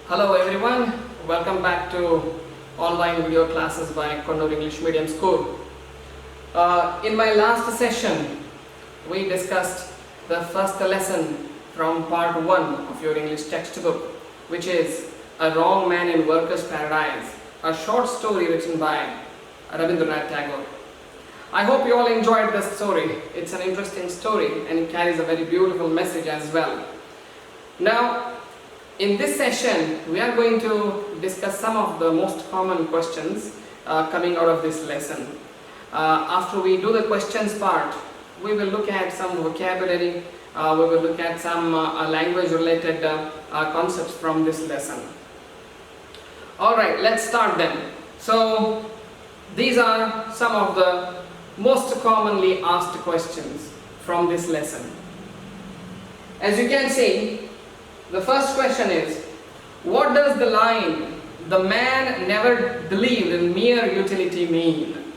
Hello everyone, welcome back to online video classes by Konnur English Medium School. In my last session, we discussed the first lesson from part 1 of your English textbook, which is A Wrong Man in Workers' Paradise, a short story written by Rabindranath Tagore. I hope you all enjoyed this story. It's an interesting story and it carries a very beautiful message as well. Now, in this session, we are going to discuss some of the most common questions coming out of this lesson. After we do the questions part, we will look at some vocabulary, we will look at some language related concepts from this lesson. Alright, let's start then. So, these are some of the most commonly asked questions from this lesson. As you can see, the first question is, what does the line, "the man never believed in mere utility" mean?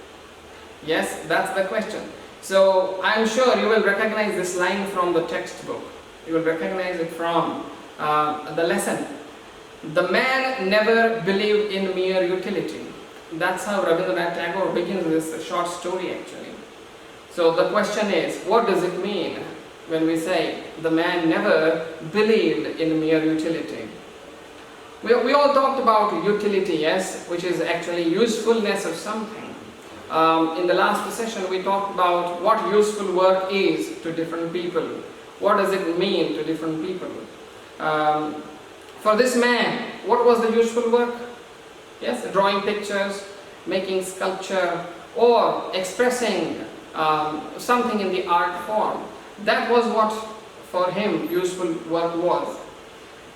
Yes, that's the question. So, I'm sure you will recognize this line from the textbook. You will recognize it from the lesson. The man never believed in mere utility. That's how Rabindranath Tagore begins this short story actually. So, the question is, what does it mean when we say the man never believed in mere utility? We all talked about utility, yes, which is actually usefulness of something. In the last session we talked about what useful work is to different people. What does it mean to different people? For this man, what was the useful work? Yes, drawing pictures, making sculpture, or expressing something in the art form. That was what for him useful work was.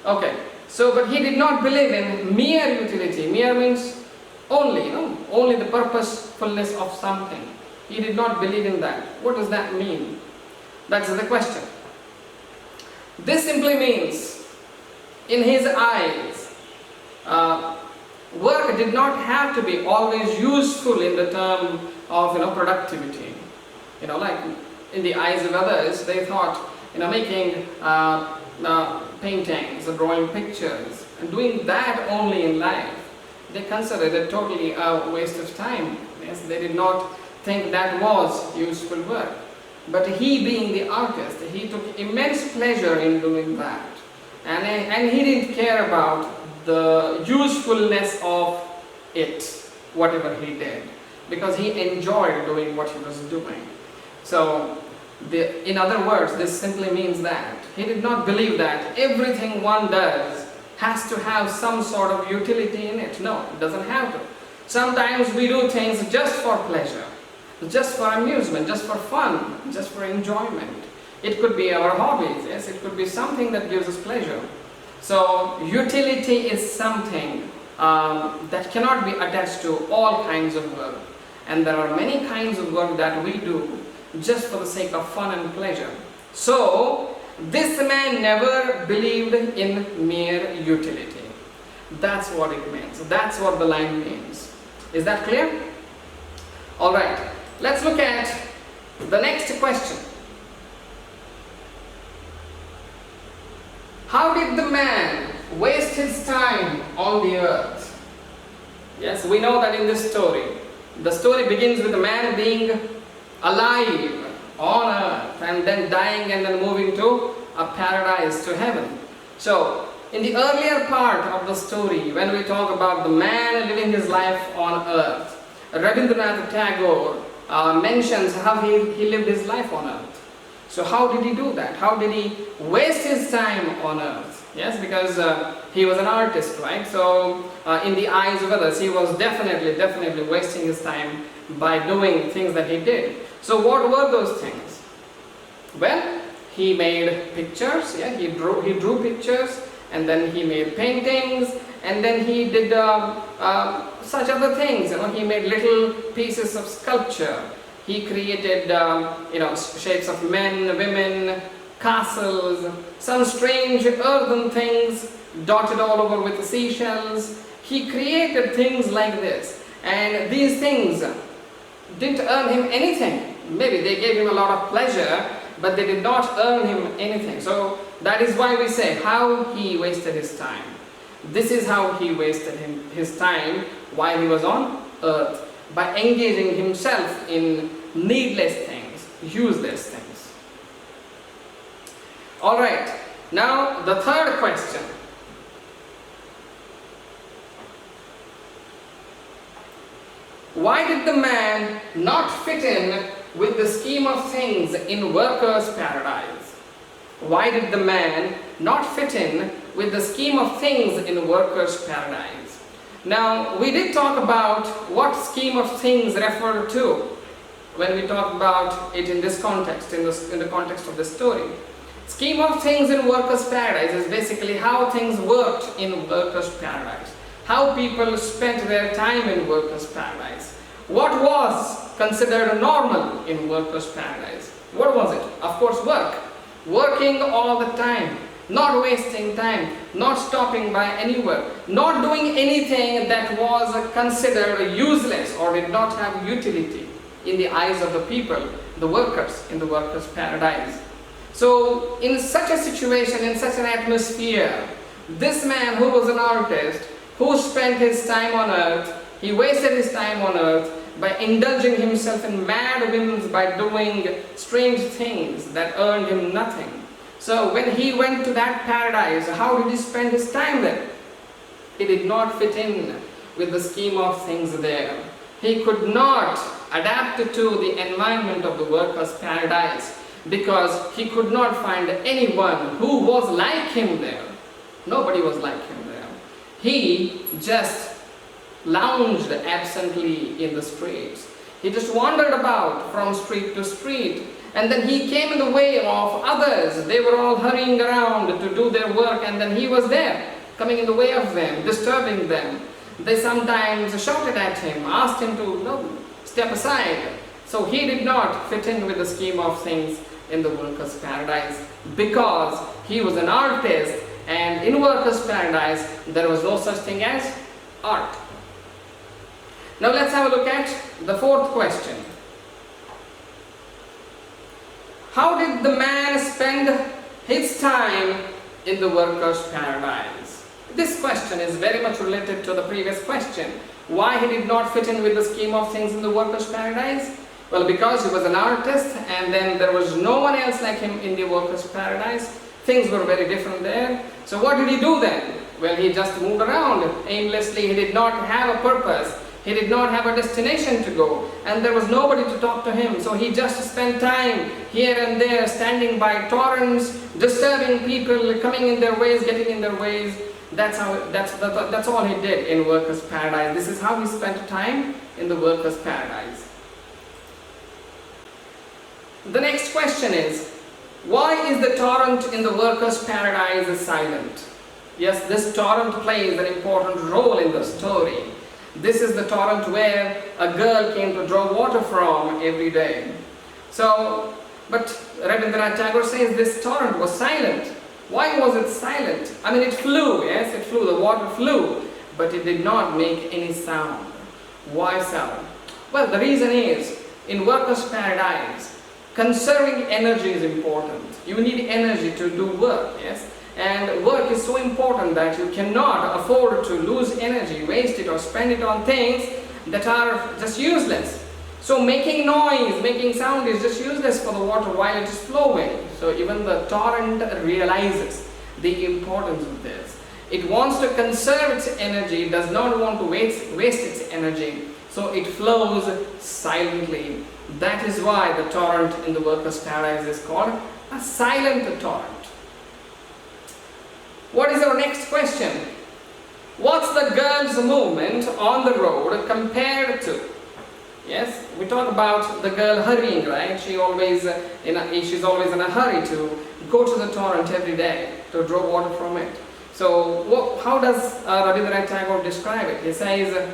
Okay, so but he did not believe in mere utility. Mere means only, only the purposefulness of something. He did not believe in that. What does that mean? That's the question. This simply means, in his eyes, work did not have to be always useful in the term of productivity. Like in the eyes of others, they thought, making paintings or drawing pictures and doing that only in life, they considered it totally a waste of time. Yes, they did not think that was useful work. But he, being the artist, he took immense pleasure in doing that. And he didn't care about the usefulness of it, whatever he did, because he enjoyed doing what he was doing. So, in other words, this simply means that he did not believe that everything one does has to have some sort of utility in it. No, it doesn't have to. Sometimes we do things just for pleasure, just for amusement, just for fun, just for enjoyment. It could be our hobbies, yes, it could be something that gives us pleasure. So, utility is something that cannot be attached to all kinds of work. And there are many kinds of work that we do just for the sake of fun and pleasure. So, this man never believed in mere utility. That's what it means. That's what the line means. Is that clear? Alright, let's look at the next question. How did the man waste his time on the earth? Yes, we know that in this story, the story begins with a man being alive on earth and then dying and then moving to a paradise, to heaven. So, in the earlier part of the story, when we talk about the man living his life on earth, Rabindranath Tagore mentions how he lived his life on earth. So how did he do that? How did he waste his time on earth? Yes, because he was an artist, right? So in the eyes of others, he was definitely wasting his time by doing things that he did. So what were those things? Well, he made pictures, yeah, he drew pictures, and then he made paintings, and then he did such other things. He made little pieces of sculpture. He created, shapes of men, women, castles, some strange earthen things dotted all over with seashells. He created things like this, and these things didn't earn him anything. Maybe they gave him a lot of pleasure, but they did not earn him anything. So that is why we say how he wasted his time. This is how he wasted his time while he was on earth, by engaging himself in needless things, useless things. Alright, now the third question. Why did the man not fit in with the scheme of things in workers' paradise? Why did the man not fit in with the scheme of things in workers' paradise? Now, we did talk about what scheme of things referred to when we talked about it in this context, in the context of the story. Scheme of things in workers' paradise is basically how things worked in workers' paradise, how people spent their time in workers' paradise. What was considered normal in workers' paradise? What was it? Of course, work. Working all the time, not wasting time, not stopping by anywhere, not doing anything that was considered useless or did not have utility in the eyes of the people, the workers in the workers' paradise. So in such a situation, in such an atmosphere, this man who was an artist, who spent his time on earth, he wasted his time on earth by indulging himself in mad whims, by doing strange things that earned him nothing. So when he went to that paradise, how did he spend his time there? He did not fit in with the scheme of things there. He could not adapt to the environment of the workers' paradise because he could not find anyone who was like him there. Nobody was like him there. He just lounged absently in the streets. He just wandered about from street to street, and then he came in the way of others. They were all hurrying around to do their work, and then he was there, coming in the way of them, disturbing them. They sometimes shouted at him, asked him to step aside. So he did not fit in with the scheme of things in the workers' paradise because he was an artist, and in workers' paradise there was no such thing as art. Now let's have a look at the fourth question. How did the man spend his time in the workers' paradise? This question is very much related to the previous question. Why he did not fit in with the scheme of things in the workers' paradise? Well, because he was an artist and then there was no one else like him in the workers' paradise. Things were very different there. So what did he do then? Well, he just moved around aimlessly. He did not have a purpose. He did not have a destination to go, and there was nobody to talk to him. So he just spent time here and there, standing by torrents, disturbing people, coming in their ways, getting in their ways. That's all he did in workers' paradise. This is how he spent time in the workers' paradise. The next question is, why is the torrent in the workers' paradise silent? Yes, this torrent plays an important role in the story. This is the torrent where a girl came to draw water from every day. So, but Rabindranath Tagore says this torrent was silent. Why was it silent? I mean, it flew, yes, it flew, the water flew, but it did not make any sound. Why so? Well, the reason is, in workers' paradise, conserving energy is important. You need energy to do work, yes? And work is so important that you cannot afford to lose energy, waste it or spend it on things that are just useless. So making noise, making sound is just useless for the water while it is flowing. So even the torrent realizes the importance of this. It wants to conserve its energy, does not want to waste its energy. So it flows silently. That is why the torrent in the workers' paradise is called a silent torrent. What is our next question? What's the girl's movement on the road compared to? Yes, we talk about the girl hurrying, right? She's always in a hurry to go to the torrent every day to draw water from it. So how does Rabindranath Tagore describe it? He says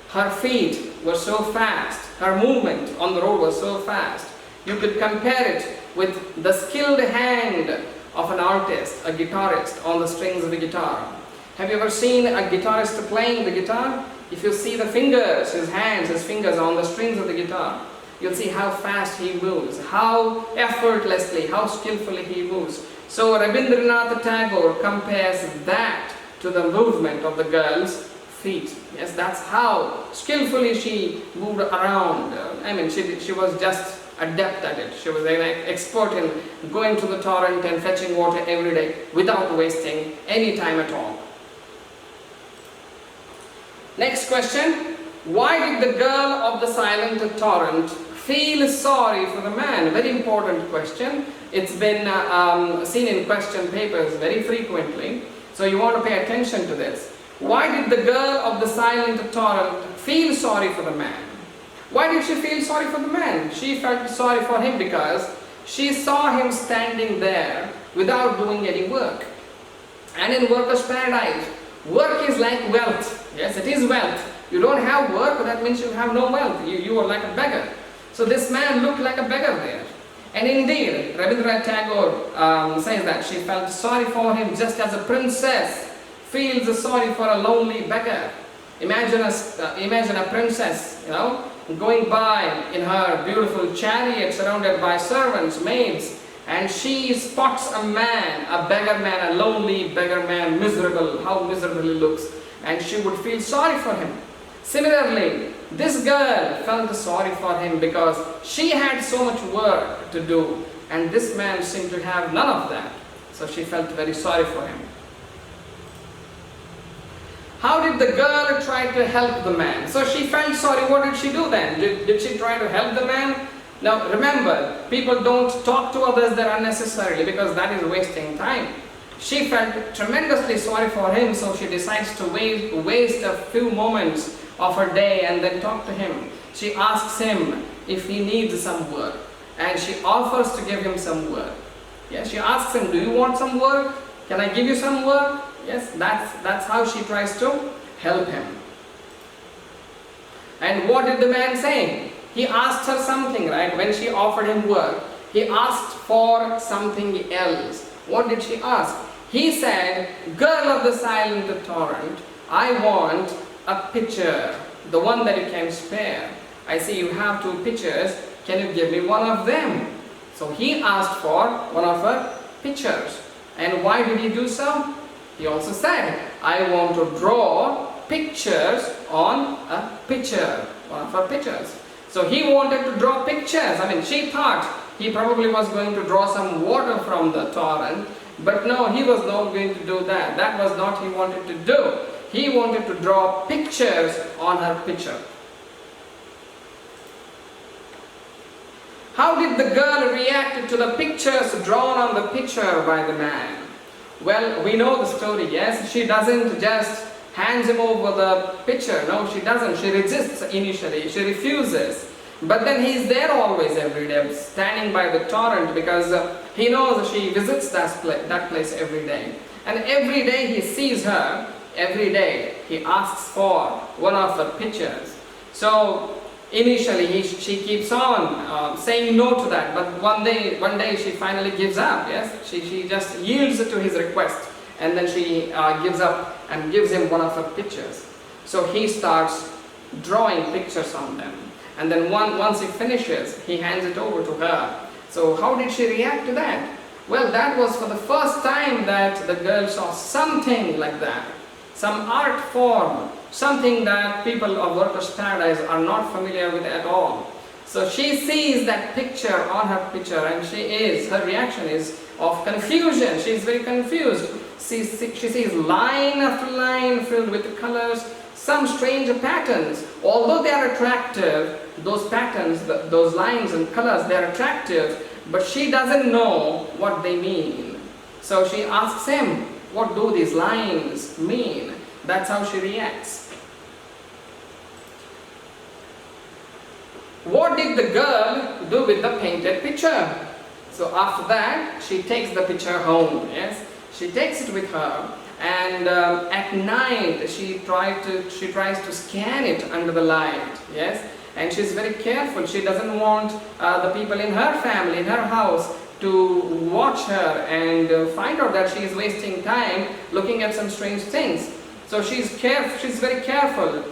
her feet were so fast, her movement on the road was so fast. You could compare it with the skilled hand of an artist, a guitarist on the strings of the guitar. Have you ever seen a guitarist playing the guitar? If you see the fingers, his hands, his fingers on the strings of the guitar, you'll see how fast he moves, how effortlessly, how skillfully he moves. So Rabindranath Tagore compares that to the movement of the girl's feet. Yes, that's how skillfully she moved around. I mean, she was just adept at it. She was an expert in going to the torrent and fetching water every day without wasting any time at all. Next question. Why did the girl of the silent torrent feel sorry for the man? Very important question. It's been seen in question papers very frequently. So you want to pay attention to this. Why did the girl of the silent torrent feel sorry for the man? Why did she feel sorry for the man? She felt sorry for him because she saw him standing there without doing any work. And in workers' paradise, work is like wealth. Yes, it is wealth. You don't have work, that means you have no wealth. You are like a beggar. So this man looked like a beggar there. And indeed, Rabindranath Tagore says that she felt sorry for him just as a princess feels sorry for a lonely beggar. Imagine a princess, going by in her beautiful chariot surrounded by servants, maids, and she spots a man, a beggar man, a lonely beggar man, miserable, how miserable he looks, and she would feel sorry for him. Similarly, this girl felt sorry for him because she had so much work to do, and this man seemed to have none of that. So she felt very sorry for him. How did the girl try to help the man? So she felt sorry. What did she do then? Did she try to help the man? Now remember, people don't talk to others there unnecessarily because that is wasting time. She felt tremendously sorry for him, so she decides to waste a few moments of her day and then talk to him. She asks him if he needs some work, and she offers to give him some work. Yes, she asks him, do you want some work? Can I give you some work? Yes, that's how she tries to help him. And what did the man say? He asked her something, right? When she offered him work, he asked for something else. What did she ask? He said, girl of the silent torrent, I want a pitcher, the one that you can spare. I see you have 2 pitchers, can you give me one of them? So he asked for one of her pitchers. And why did he do so? He also said, I want to draw pictures on a pitcher, one of her pitchers. So he wanted to draw pictures. I mean, she thought he probably was going to draw some water from the torrent, but no, he was not going to do that. That was not what he wanted to do. He wanted to draw pictures on her pitcher. How did the girl react to the pictures drawn on the pitcher by the man? Well, we know the story, yes? She doesn't just hands him over the pitcher. No, she doesn't. She resists initially. She refuses. But then he's there always every day, standing by the torrent, because he knows she visits that place every day. And every day he sees her, every day he asks for one of her pitchers. So initially she keeps on saying no to that, but one day she finally gives up. Yes, she just yields to his request, and then she gives up and gives him one of her pictures. So he starts drawing pictures on them, and then once he finishes, he hands it over to her. So how did she react to that? Well, that was for the first time that the girl saw something like that, some art form, something that people of workers' paradise are not familiar with at all. So she sees that picture on her picture, and her reaction is of confusion. She is very confused. She sees line after line filled with colors, some strange patterns. Although they are attractive, those patterns, those lines and colors, they are attractive, but she doesn't know what they mean. So she asks him, what do these lines mean? That's how she reacts. What did the girl do with the painted picture? So after that, she takes the picture home. Yes, she takes it with her, and at night she tries to scan it under the light. Yes, and she's very careful. She doesn't want the people in her family, in her house, to watch her and find out that she is wasting time looking at some strange things. So she's very careful.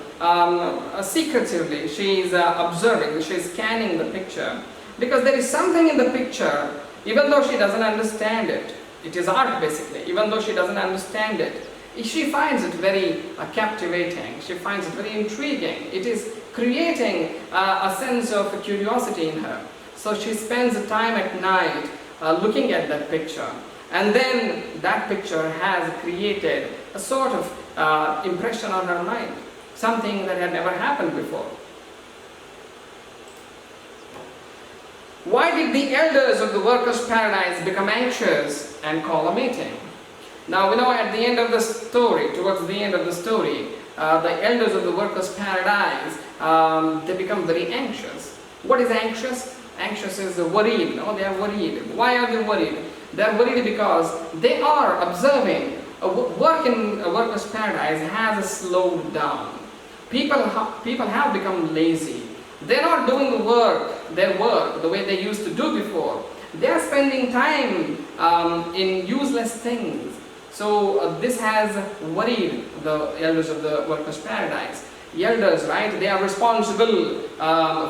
Secretively, she's observing, she's scanning the picture, because there is something in the picture, even though she doesn't understand it. It is art basically. Even though she doesn't understand it, She finds it very captivating. She finds it very intriguing. It is creating a sense of curiosity in her. So she spends the time at night looking at that picture. And then that picture has created a sort of impression on her mind, something that had never happened before. Why did the elders of the workers' paradise become anxious and call a meeting? Now we know at the end of the story, towards the end of the story, the elders of the workers' paradise, they become very anxious. What is anxious? Anxious is worried, no? They are worried. Why are they worried? They are worried because they are observing work in a workers' paradise has slowed down. People have become lazy. They're not doing their work the way they used to do before. They are spending time in useless things. So this has worried the elders of the workers' paradise. The elders, right, they are responsible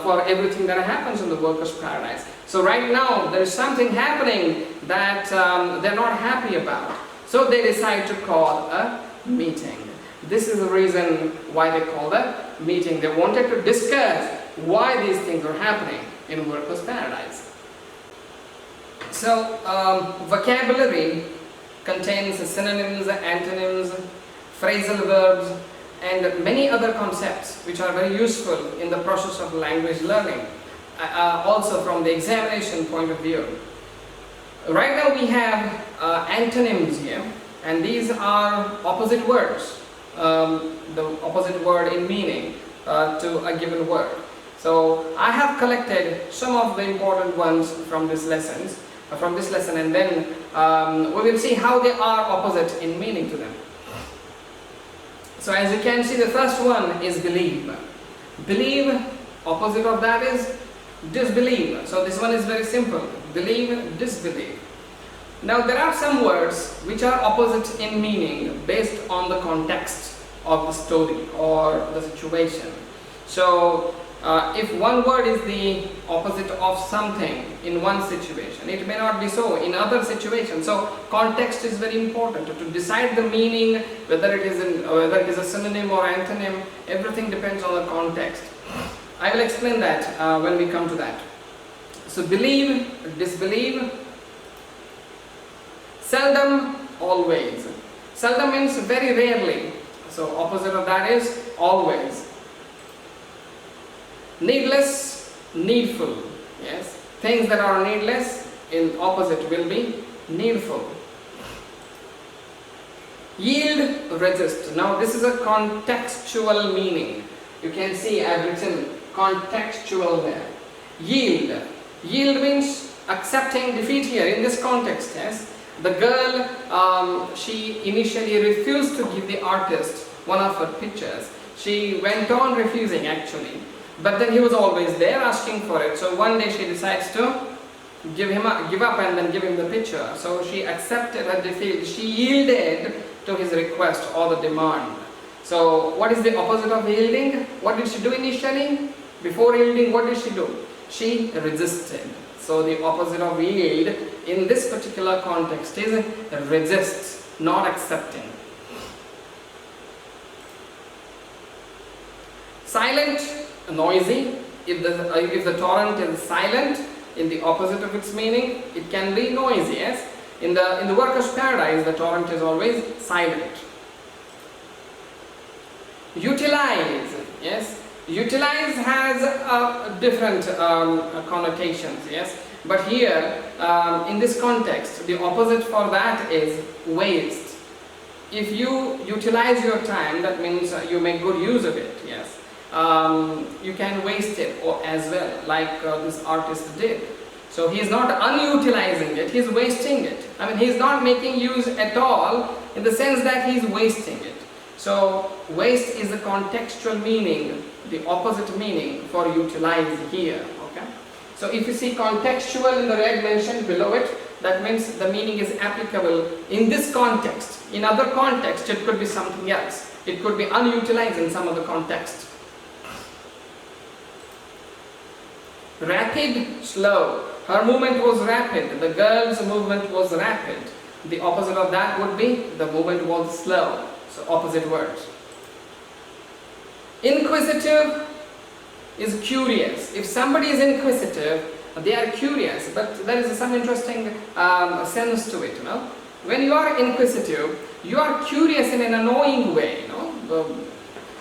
for everything that happens in the workers' paradise. So right now there is something happening that they're not happy about. So they decide to call a meeting. This is the reason why they called a meeting. They wanted to discuss why these things are happening in workers' paradise. So vocabulary contains synonyms, antonyms, phrasal verbs, and many other concepts which are very useful in the process of language learning, also from the examination point of view. Right now we have antonyms here, and these are opposite words, the opposite word in meaning to a given word. So I have collected some of the important ones from this lesson, and then we will see how they are opposite in meaning to them. So as you can see, the first one is believe. Believe, opposite of that is disbelieve. So this one is very simple. Believe, disbelieve. Now there are some words which are opposite in meaning based on the context of the story or the situation. So if one word is the opposite of something in one situation, it may not be so in other situations. So context is very important to decide the meaning, whether it is a synonym or antonym. Everything depends on the context. I will explain that when we come to that. So believe, disbelieve, seldom, always. Seldom means very rarely. So opposite of that is always. Needless, needful. Yes, things that are needless in opposite will be needful. Yield, resist. Now this is a contextual meaning. You can see I have written contextual there. Yield. Yield means accepting defeat here in this context. Yes, the girl, she initially refused to give the artist one of her pictures. She went on refusing actually. But then he was always there asking for it. So one day she decides to give up and then give him the picture. So she accepted her defeat. She yielded to his request or the demand. So what is the opposite of yielding? What did she do initially? Before yielding, what did she do? She resisted. So the opposite of yield in this particular context is resist, not accepting. Silent, noisy. If the torrent is silent, in the opposite of its meaning, it can be noisy. Yes, in the workers' paradise, the torrent is always silent. Utilize. Yes, utilize has different connotations. Yes, but here in this context, the opposite for that is waste. If you utilize your time, that means you make good use of it. Yes. You can waste it as well, like this artist did. So he is not unutilizing it, he is wasting it. I mean, he is not making use at all in the sense that he is wasting it. So waste is the contextual meaning, the opposite meaning for utilize here. Okay. So if you see contextual in the red mentioned below it, that means the meaning is applicable in this context. In other context, it could be something else. It could be unutilized in some other context. Rapid, slow. Her movement was rapid. The girl's movement was rapid. The opposite of that would be the movement was slow. So opposite words. Inquisitive is curious. If somebody is inquisitive, they are curious, but there is some interesting sense to it, you know. When you are inquisitive, you are curious in an annoying way, you know.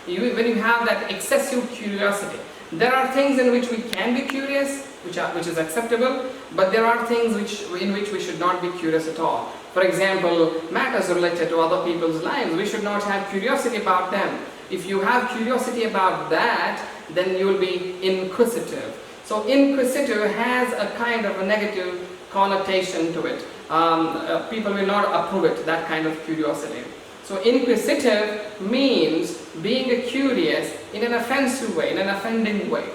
When you have that excessive curiosity, there are things in which we can be curious, which is acceptable, but there are things in which we should not be curious at all. For example, matters related to other people's lives, we should not have curiosity about them. If you have curiosity about that, then you will be inquisitive. So inquisitive has a kind of a negative connotation to it. People will not approve it, that kind of curiosity. So inquisitive means being curious in an offensive way, in an offending way.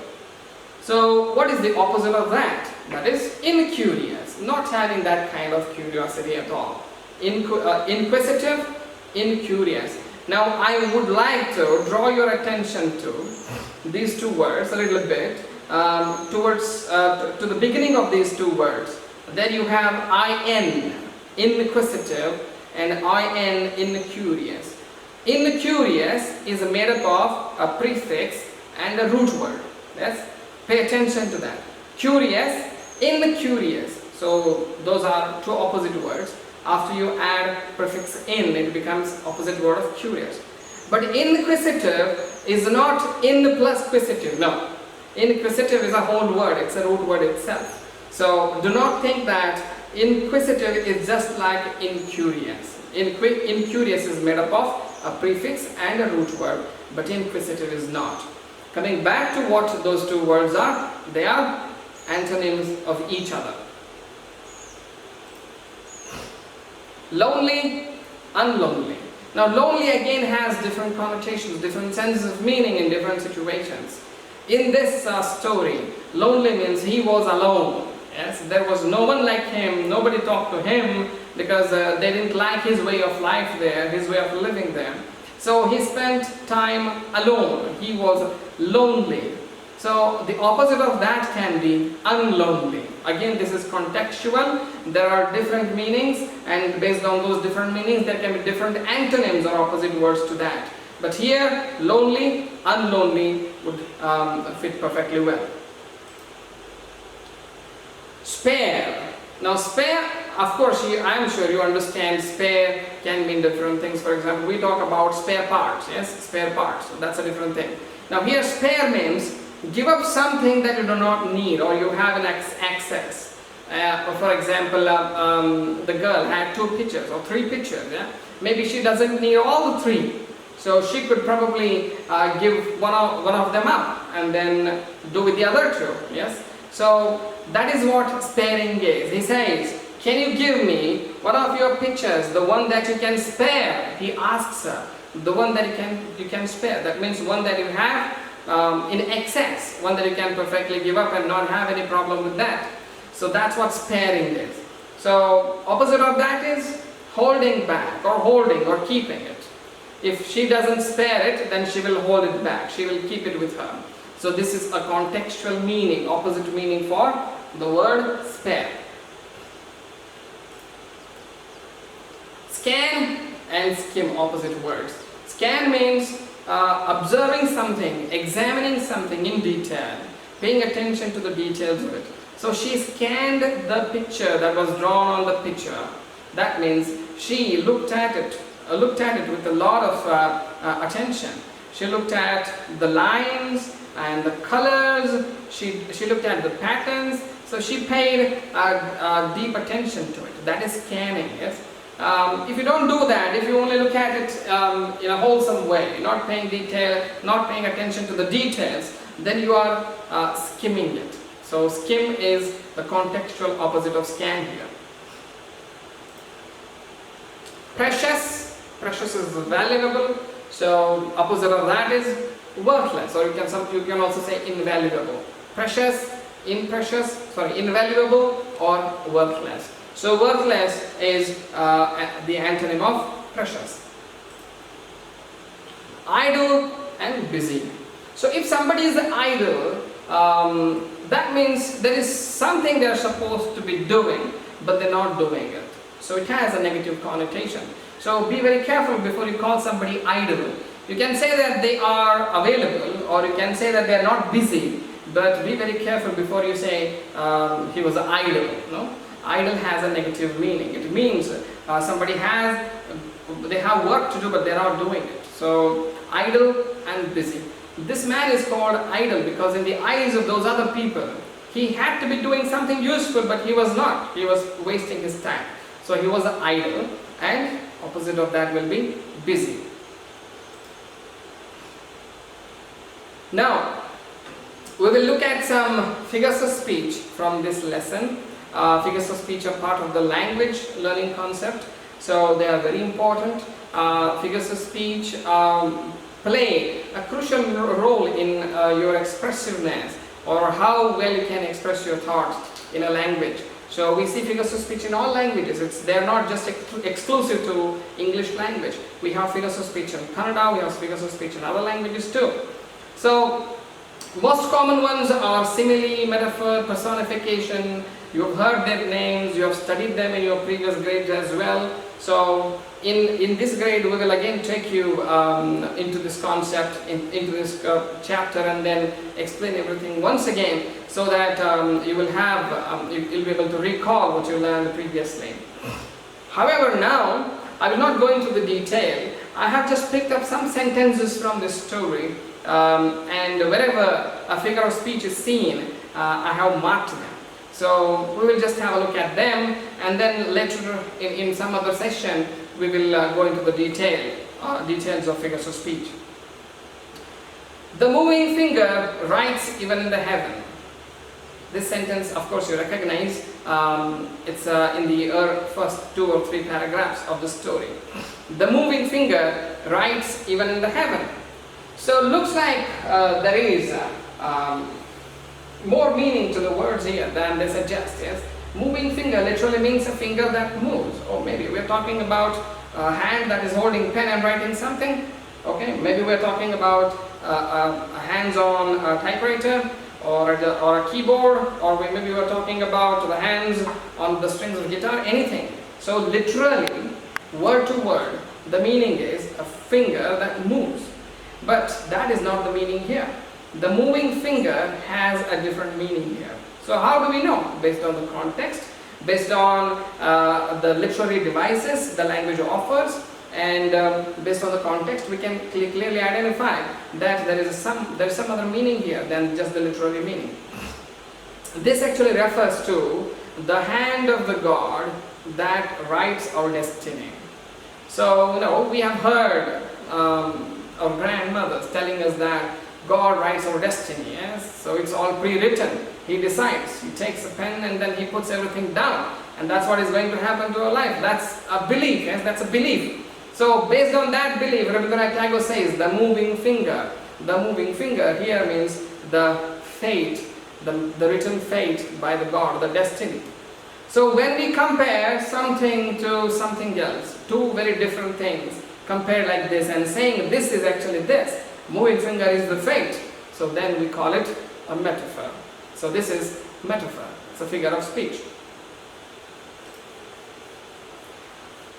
So what is the opposite of that? That is incurious, not having that kind of curiosity at all. Inquisitive, incurious. Now I would like to draw your attention to these two words a little bit, to the beginning of these two words. Then you have in, inquisitive, and in, incurious. Incurious is made up of a prefix and a root word. Yes? Pay attention to that. Curious, incurious. So those are two opposite words. After you add prefix in, it becomes opposite word of curious. But inquisitive is not in plus quisitive. No. Inquisitive is a whole word. It's a root word itself. So do not think that inquisitive is just like incurious. Incurious is made up of a prefix and a root word, but inquisitive is not. Coming back to what those two words are, they are antonyms of each other. Lonely, unlonely. Now lonely again has different connotations, different senses of meaning in different situations. In this story, lonely means he was alone. Yes, there was no one like him, nobody talked to him because they didn't like his way of life there, his way of living there. So he spent time alone, he was lonely. So the opposite of that can be unlonely. Again, this is contextual, there are different meanings, and based on those different meanings there can be different antonyms or opposite words to that. But here, lonely, unlonely would fit perfectly well. Spare. Now spare, of course, I am sure you understand spare can mean different things. For example, we talk about spare parts, yes, spare parts, so that's a different thing. Now here spare means give up something that you do not need or you have an excess. For example, the girl had 2 pictures or 3 pictures, yeah? Maybe she doesn't need all the 3. So she could probably give one of them up and then do with the other 2, yes? So that is what sparing is. He says, can you give me one of your pictures, the one that you can spare? He asks her, the one that you can spare. That means one that you have in excess, one that you can perfectly give up and not have any problem with that. So that's what sparing is. So opposite of that is holding back or holding or keeping it. If she doesn't spare it, then she will hold it back. She will keep it with her. So this is a contextual meaning, opposite meaning for the word spare. Scan and skim, opposite words. Scan means observing something, examining something in detail, paying attention to the details of it. So she scanned the picture that was drawn on the picture. That means she looked at it with a lot of attention. She looked at the lines and the colors, she looked at the patterns, so she paid deep attention to it. That is scanning. Yes? If you don't do that, if you only look at it in a wholesome way, not paying attention to the details, then you are skimming it. So skim is the contextual opposite of scan here. Precious is valuable, so opposite of that is worthless, or you can also say invaluable. Precious, invaluable or worthless. So worthless is the antonym of precious. Idle and busy. So if somebody is idle, that means there is something they are supposed to be doing, but they're not doing it. So it has a negative connotation. So be very careful before you call somebody idle. You can say that they are available, or you can say that they are not busy, but be very careful before you say he was idle. No? Idle has a negative meaning. It means somebody they have work to do, but they are not doing it. So idle and busy. This man is called idle because in the eyes of those other people, he had to be doing something useful, but he was not. He was wasting his time. So he was idle, and opposite of that will be busy. Now, we will look at some figures of speech from this lesson. Figures of speech are part of the language learning concept, so they are very important. Figures of speech play a crucial role in your expressiveness, or how well you can express your thoughts in a language. So we see figures of speech in all languages. They are not just exclusive to English language. We have figures of speech in Kannada, we have figures of speech in other languages too. So most common ones are simile, metaphor, personification. You have heard their names, you have studied them in your previous grades as well. So in this grade we will again take you into this concept, into this chapter, and then explain everything once again, so that you will you'll be able to recall what you learned previously. However, now I will not go into the detail. I have just picked up some sentences from this story, and wherever a figure of speech is seen, I have marked them. So we will just have a look at them, and then later in some other session we will go into the details of figures of speech. The moving finger writes even in the heaven. This sentence, of course, you recognize. It's in the first 2 or 3 paragraphs of the story. The moving finger writes even in the heaven. So looks like there is more meaning to the words here than they suggest. Yes, moving finger literally means a finger that moves, or maybe we're talking about a hand that is holding pen and writing something. Okay, maybe we're talking about a hands-on typewriter, or a keyboard, or maybe we're talking about the hands on the strings of guitar. Anything. So literally, word to word, the meaning is a finger that moves. But that is not the meaning here. The moving finger has a different meaning here. So how do we know? Based on the context, based on the literary devices the language offers, and based on the context, we can clearly identify that there is some other meaning here than just the literary meaning. This actually refers to the hand of the God that writes our destiny. So we have heard our grandmothers telling us that God writes our destiny. Yes, so it's all pre-written. He decides. He takes a pen and then he puts everything down, and that's what is going to happen to our life. That's a belief. Yes, that's a belief. So based on that belief, Rabindranath Tagore says the moving finger. The moving finger here means the fate, the written fate by the God, the destiny. So when we compare something to something else, two very different things compared like this, and saying this is actually this, moving finger is the fate, so then we call it a metaphor. So this is metaphor. It's a figure of speech.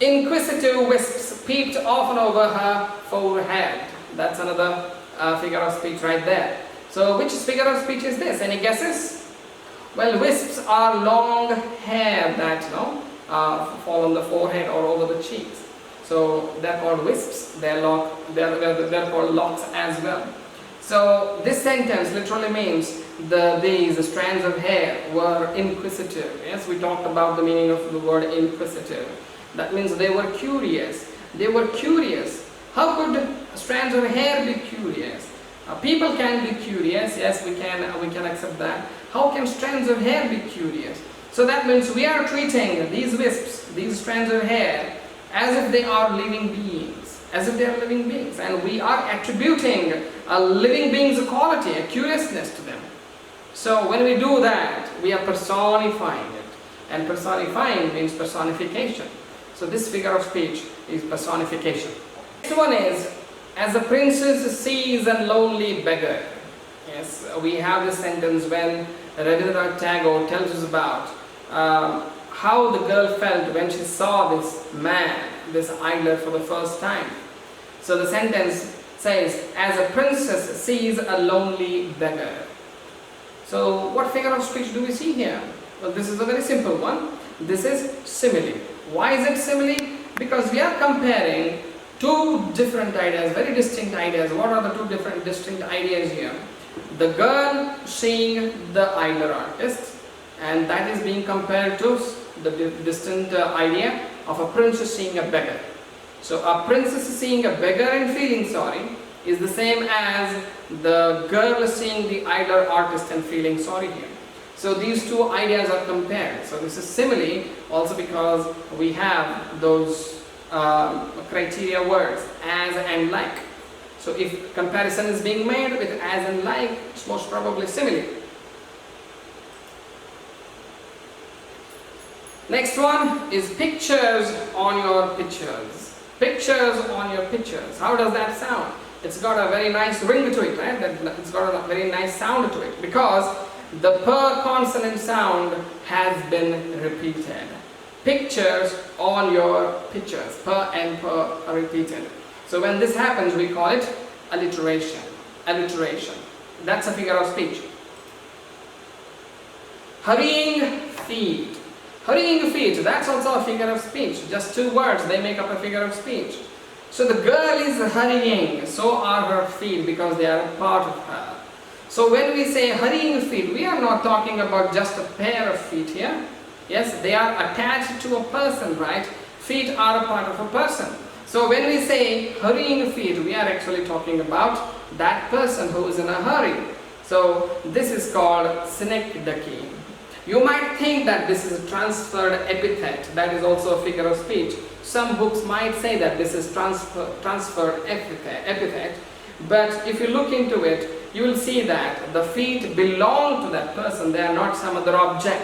Inquisitive wisps peeped often over her forehead. That's another figure of speech right there. So which figure of speech is this? Any guesses? Well, wisps are long hair that fall on the forehead or over the cheeks. So they're called wisps. They're called locks as well. So this sentence literally means these strands of hair were inquisitive. Yes, we talked about the meaning of the word inquisitive. That means they were curious. They were curious. How could strands of hair be curious? People can be curious. Yes, we can accept that. How can strands of hair be curious? So that means we are treating these wisps, these strands of hair, as if they are living beings. As if they are living beings. And we are attributing a living being's quality, a curiousness to them. So when we do that, we are personifying it. And personifying means personification. So this figure of speech is personification. Next one is, as the princess sees a lonely beggar. Yes, we have this sentence when Rabindranath Tagore tells us about how the girl felt when she saw this man, this idler, for the first time. So the sentence says, as a princess sees a lonely beggar. So what figure of speech do we see here? Well, this is a very simple one. This is simile. Why is it simile? Because we are comparing two different ideas, very distinct ideas. What are the two different distinct ideas here? The girl seeing the idler artist, and that is being compared to the distant idea of a princess seeing a beggar. So a princess seeing a beggar and feeling sorry is the same as the girl seeing the idler artist and feeling sorry here. So these two ideas are compared. So this is simile also because we have those criteria words, as and like. So if comparison is being made with as and like, it's most probably simile. Next one is pictures on your pictures. Pictures on your pictures. How does that sound? It's got a very nice ring to it, right? It's got a very nice sound to it because the per consonant sound has been repeated. Pictures on your pictures. Per and per are repeated. So when this happens, we call it alliteration. Alliteration. That's a figure of speech. Hurrying feet. Hurrying feet, that's also a figure of speech. Just two words, they make up a figure of speech. So the girl is hurrying, so are her feet because they are a part of her. So when we say hurrying feet, we are not talking about just a pair of feet here. Yes, they are attached to a person, right? Feet are a part of a person. So when we say hurrying feet, we are actually talking about that person who is in a hurry. So this is called synecdoche. You might think that this is a transferred epithet, that is also a figure of speech. Some books might say that this is transferred epithet, but if you look into it, you will see that the feet belong to that person, they are not some other object.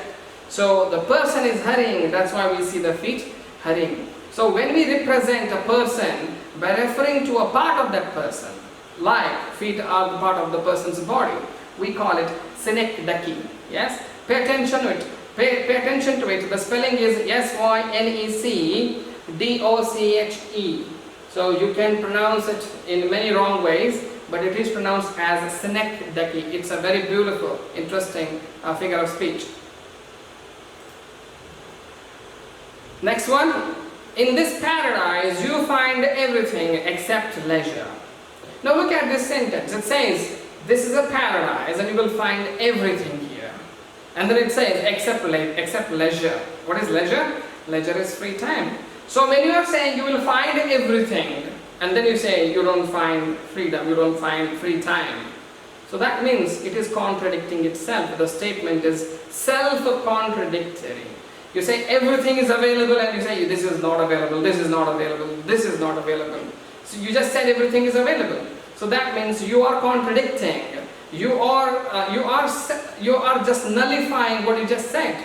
So the person is hurrying, that's why we see the feet hurrying. So when we represent a person by referring to a part of that person, like feet are the part of the person's body, we call it synecdoche. Yes? Pay attention to it. Pay attention to it. The spelling is synecdoche. So you can pronounce it in many wrong ways, but it is pronounced as synecdoche. It's a very beautiful, interesting figure of speech. Next one. In this paradise you find everything except leisure. Now look at this sentence. It says, this is a paradise and you will find everything here. And then it says, except leisure. What is leisure? Leisure is free time. So when you are saying you will find everything, and then you say you don't find freedom, you don't find free time. So that means it is contradicting itself. The statement is self-contradictory. You say everything is available and you say this is not available, this is not available, this is not available. So you just said everything is available. So that means you are contradicting. You are just nullifying what you just said.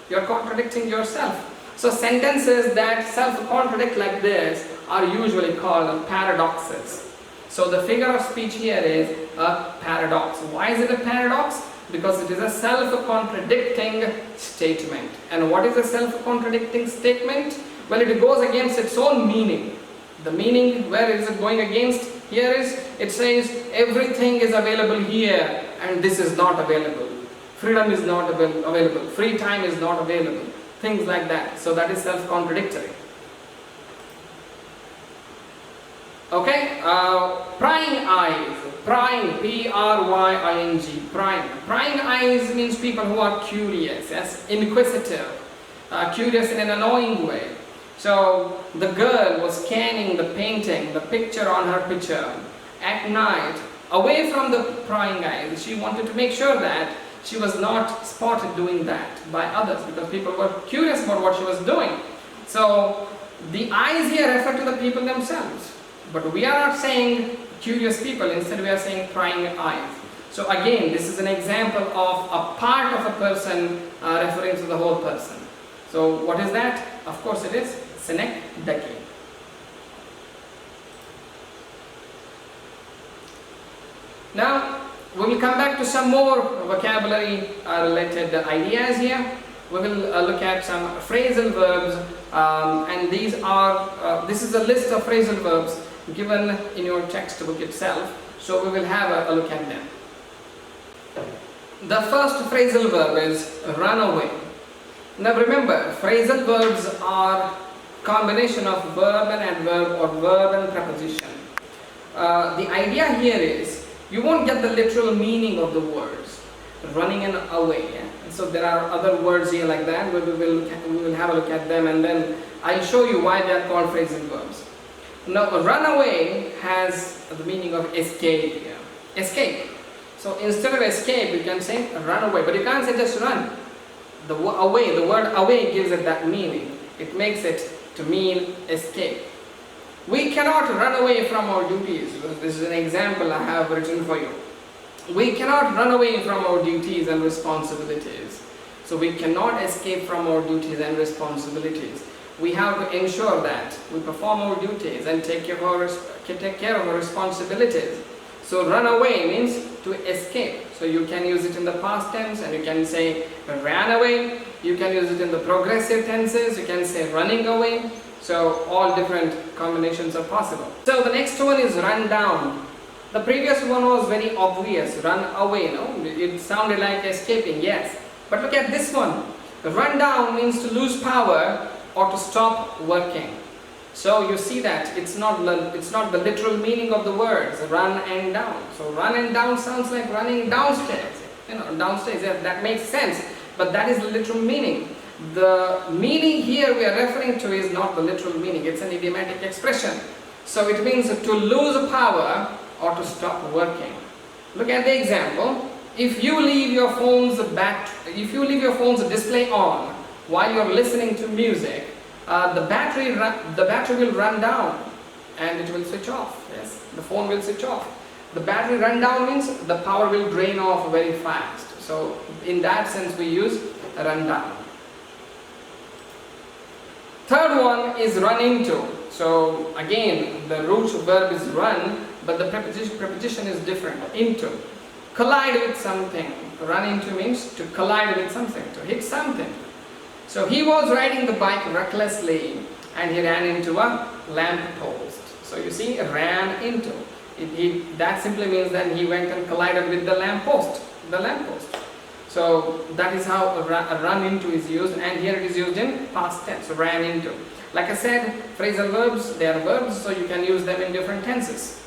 You are contradicting yourself. So sentences that self-contradict like this are usually called paradoxes. So the figure of speech here is a paradox. Why is it a paradox? Because it is a self-contradicting statement. And what is a self-contradicting statement? Well, it goes against its own meaning. The meaning, where is it going against? Here is, it says everything is available here and this is not available. Freedom is not available. Free time is not available. Things like that. So that is self-contradictory. Okay, prying eyes. Prying, P-R-Y-I-N-G, prying. Prying eyes means people who are curious, yes, inquisitive, curious in an annoying way. So the girl was scanning the painting, the picture on her picture at night, away from the prying eyes. She wanted to make sure that she was not spotted doing that by others because people were curious about what she was doing. So the eyes here refer to the people themselves. But we are not saying curious people, instead we are saying prying eyes. So again, this is an example of a part of a person referring to the whole person. So what is that? Of course it is synecdoche. Now we will come back to some more vocabulary related ideas here. we will look at some phrasal verbs, and these are, this is a list of phrasal verbs given in your textbook itself, so we will have a look at them. The first phrasal verb is run away. Now remember, phrasal verbs are combination of verb and adverb or verb and preposition. The idea here is you won't get the literal meaning of the words running and away. Yeah? And so there are other words here like that. We will have a look at them, and then I'll show you why they are called phrasal verbs. Now, run away has the meaning of escape. Yeah? Escape. So instead of escape, you can say run away, but you can't say just run. The word away gives it that meaning. It makes it to mean escape. We cannot run away from our duties. This is an example I have written for you. We cannot run away from our duties and responsibilities. So we cannot escape from our duties and responsibilities. We have to ensure that we perform our duties and take care of our responsibilities. So run away means to escape. So you can use it in the past tense, and you can say ran away. You can use it in the progressive tenses. You can say running away. So all different combinations are possible. So the next one is run down. The previous one was very obvious, run away, no? It sounded like escaping, yes. But look at this one. Run down means to lose power or to stop working. So you see that it's not the literal meaning of the words run and down. So run and down sounds like running downstairs. Downstairs, yeah, that makes sense. But that is the literal meaning. The meaning here we are referring to is not the literal meaning. It's an idiomatic expression. So it means to lose power or to stop working. Look at the example. If you leave your phone's display on while you're listening to music, the battery will run down and it will switch off. Yes, the phone will switch off. The battery run down means the power will drain off very fast. So in that sense we use run down. Third one is run into. So again, the root verb is run, but the preposition is different. Into. Collide with something. Run into means to collide with something, to hit something. So he was riding the bike recklessly and he ran into a lamp post. So you see, ran into. That simply means that he went and collided with the lamp post. So that is how a run into is used, and here it is used in past tense, ran into. Like I said, phrasal verbs, they are verbs, so you can use them in different tenses.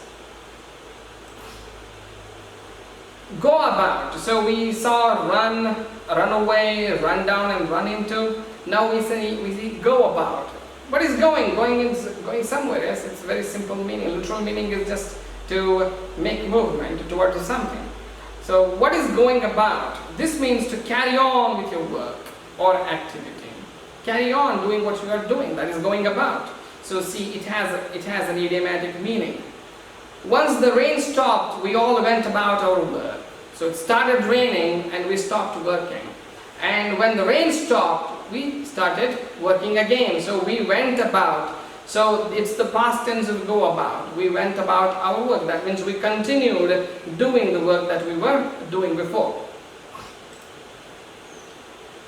Go about. So we saw run, run away, run down and run into. Now we see go about. What is going? Going is going somewhere. Yes, it's very simple meaning. Literal meaning is just to make movement towards something. So what is going about? This means to carry on with your work or activity. Carry on doing what you are doing. That is going about. So see, it has an idiomatic meaning. Once the rain stopped, we all went about our work. So it started raining and we stopped working. And when the rain stopped, we started working again. So we went about. So it's the past tense of go about. We went about our work. That means we continued doing the work that we were doing before.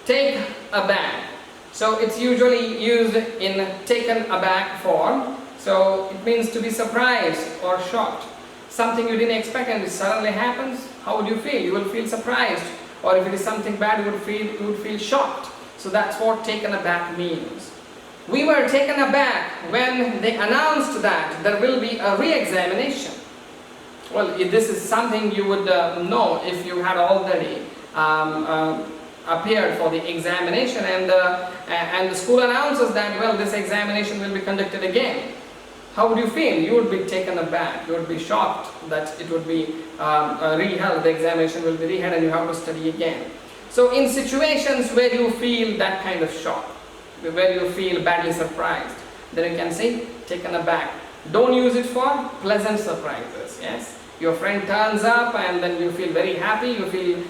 Take aback. So it's usually used in taken aback form. So it means to be surprised or shocked. Something you didn't expect and it suddenly happens. How would you feel? You will feel surprised. Or if it is something bad, you would feel shocked. So that's what taken aback means. We were taken aback when they announced that there will be a re-examination. Well, this is something you would know if you had already appeared for the examination, and the school announces that, well, this examination will be conducted again. How would you feel? You would be taken aback. You would be shocked that it would be reheld. The examination will be reheld and you have to study again. So in situations where you feel that kind of shock, where you feel badly surprised, then you can say taken aback. Don't use it for pleasant surprises. Yes, your friend turns up and then you feel very happy, you feel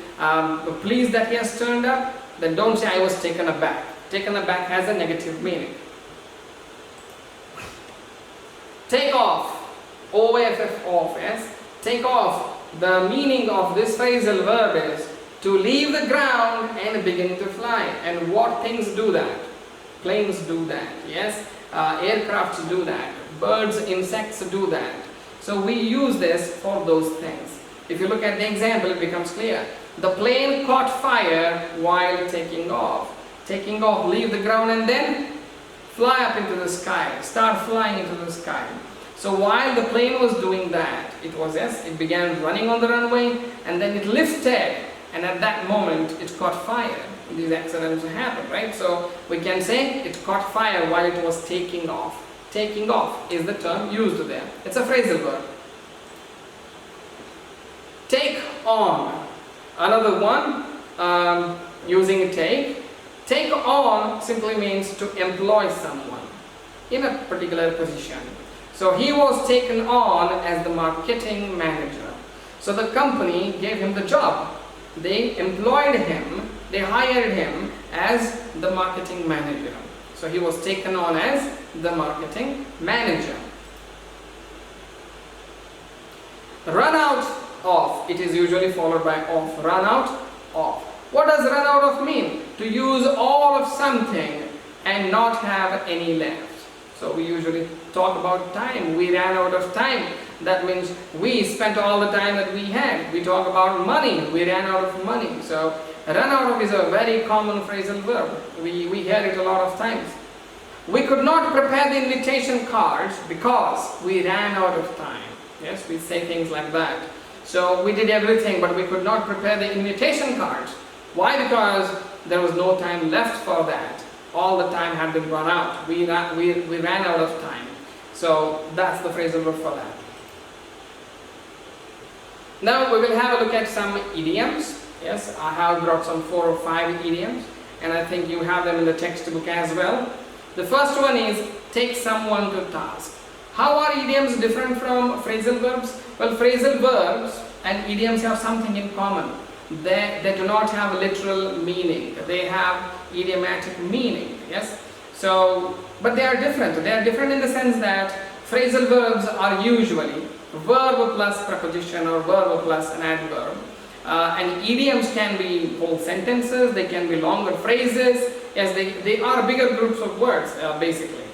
pleased that he has turned up, then don't say I was taken aback. Taken aback has a negative meaning. Take off. OFF, off. Yes, take off. The meaning of this phrasal verb is to leave the ground and begin to fly. And what things do that? Planes do that, yes? Aircrafts do that. Birds, insects do that. So we use this for those things. If you look at the example, it becomes clear. The plane caught fire while taking off. Taking off, leave the ground and then fly up into the sky. Start flying into the sky. So while the plane was doing that, it began running on the runway and then it lifted, and at that moment it caught fire. These accidents happen, right? So we can say it caught fire while it was taking off. Taking off is the term used there. It's a phrasal verb. Take on. Another one, using take. Take on simply means to employ someone in a particular position. So he was taken on as the marketing manager. So the company gave him the job. They employed him, they hired him as the marketing manager. So he was taken on as the marketing manager. Run out of, it is usually followed by off. Run out of. What does run out of mean? To use all of something and not have any left. So we usually talk about time. We ran out of time. That means we spent all the time that we had. We talk about money. We ran out of money. So run out of is a very common phrasal verb. We hear it a lot of times. We could not prepare the invitation cards because we ran out of time. Yes, we say things like that. So we did everything, but we could not prepare the invitation cards. Why? Because there was no time left for that. All the time had been run out. We ran out of time. So that's the phrasal verb for that. Now we will have a look at some idioms. Yes, I have brought some 4 or 5 idioms, and I think you have them in the textbook as well. The first one is take someone to task. How are idioms different from phrasal verbs? Well, phrasal verbs and idioms have something in common. They do not have literal meaning. They have idiomatic meaning. Yes. So, but they are different. They are different in the sense that phrasal verbs are usually verb plus preposition or verb plus an adverb. And idioms can be whole sentences. They can be longer phrases. Yes, they are bigger groups of words basically.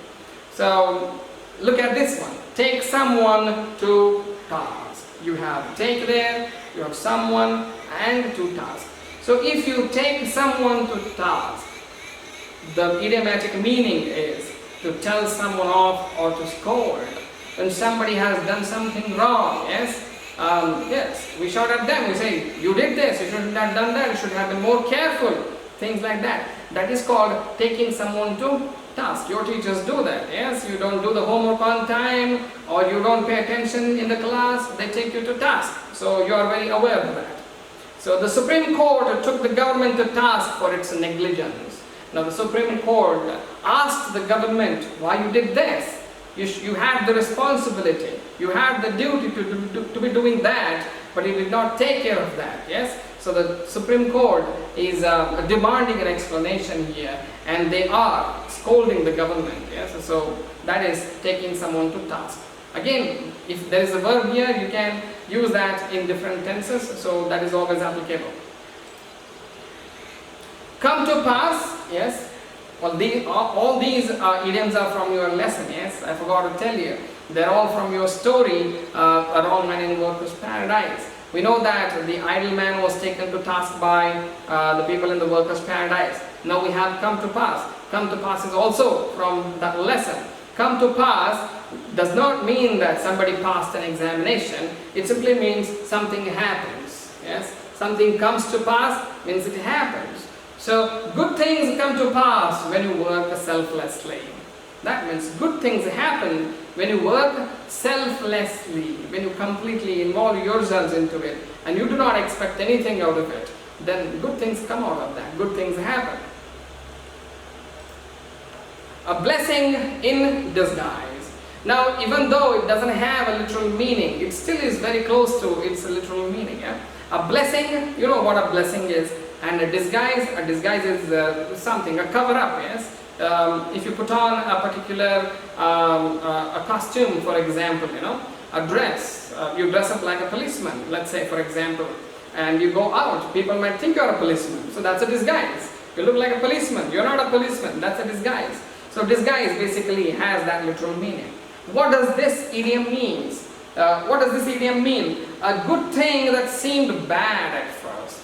So look at this one. Take someone to task. You have take there. You have someone and to task. So if you take someone to task, the idiomatic meaning is to tell someone off or to scold. When somebody has done something wrong, yes, yes, we shout at them, we say, you did this, you shouldn't have done that, you should have been more careful, things like that. That is called taking someone to task. Your teachers do that, yes, you don't do the homework on time or you don't pay attention in the class, they take you to task. So you are very aware of that. So the Supreme Court took the government to task for its negligence. Now the Supreme Court asked the government, why you did this? You had the responsibility, you had the duty to be doing that, but you did not take care of that, yes? So the Supreme Court is demanding an explanation here, and they are scolding the government, yes? So that is taking someone to task. Again, if there is a verb here, you can use that in different tenses, so that is always applicable. Come to pass, yes? Well, all these idioms are from your lesson, yes? I forgot to tell you. They're all from your story, A Wrong Man in Workers' Paradise. We know that the idle man was taken to task by the people in the workers' paradise. Now we have come to pass. Come to pass is also from that lesson. Come to pass does not mean that somebody passed an examination. It simply means something happens. Yes? Something comes to pass means it happens. So good things come to pass when you work selflessly. That means good things happen when you work selflessly, when you completely involve yourselves into it and you do not expect anything out of it. Then good things come out of that. Good things happen. A blessing in disguise. Now, even though it doesn't have a literal meaning, it still is very close to its literal meaning. Yeah? A blessing, you know what a blessing is. And a disguise is something, a cover-up, yes? If you put on a particular a costume, for example, you know, a dress, you dress up like a policeman, let's say, for example, and you go out, people might think you're a policeman. So that's a disguise. You look like a policeman, you're not a policeman, that's a disguise. So disguise basically has that literal meaning. What does this idiom mean? What does this idiom mean? A good thing that seemed bad at first.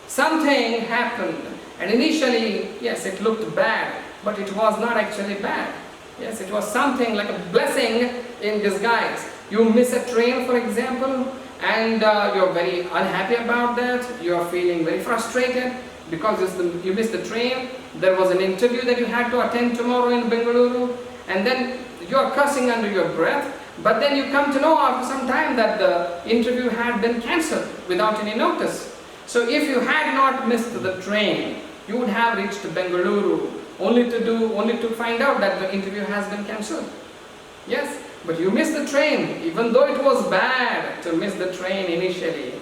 Something happened and initially, yes, it looked bad, but it was not actually bad. Yes, it was something like a blessing in disguise. You miss a train, for example, and you're very unhappy about that. You're feeling very frustrated because you missed the train. There was an interview that you had to attend tomorrow in Bengaluru, and then you're cursing under your breath. But then you come to know after some time that the interview had been cancelled without any notice. So if you had not missed the train, you would have reached Bengaluru only to find out that the interview has been cancelled. Yes, but you missed the train. Even though it was bad to miss the train initially,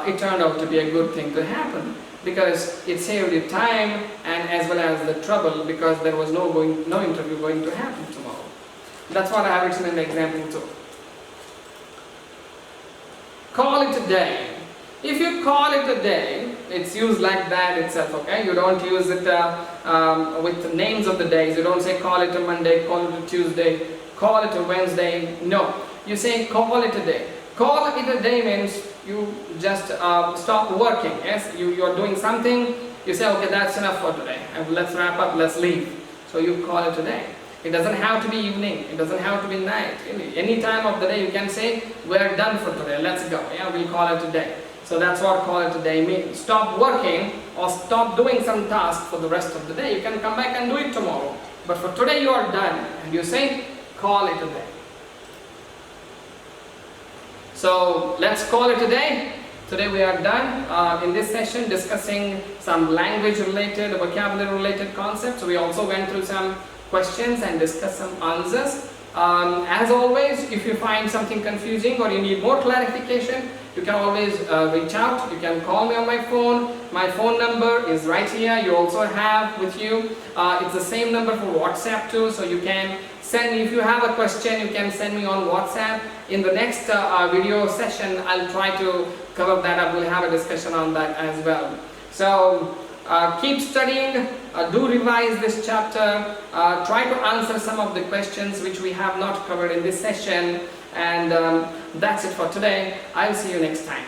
it turned out to be a good thing to happen, because it saved you time and as well as the trouble, because there was no interview going to happen tomorrow. That's what I have written in the example too. Call it a day. If you call it a day, it's used like that itself, okay? You don't use it with names of the days. You don't say call it a Monday, call it a Tuesday, call it a Wednesday. No, you say call it a day. Call it a day means you just stop working, yes? You're doing something, you say okay, that's enough for today. Let's wrap up, let's leave. So you call it a day. It doesn't have to be evening, it doesn't have to be night. Any time of the day you can say, we're done for today, let's go. Yeah, we'll call it a day. So that's what call it a day means. Stop working or stop doing some task for the rest of the day. You can come back and do it tomorrow. But for today you are done, and you say, call it a day. So let's call it a day. Today we are done in this session discussing some language related, vocabulary related concepts. We also went through some questions and discuss some answers. As always, if you find something confusing or you need more clarification, you can always reach out. You can call me on my phone. My phone number is right here. You also have with you. It's the same number for WhatsApp too. So you can send me, if you have a question, you can send me on WhatsApp. In the next video session, I'll try to cover that up. We'll have a discussion on that as well. So keep studying, do revise this chapter, try to answer some of the questions which we have not covered in this session, and that's it for today. I'll see you next time.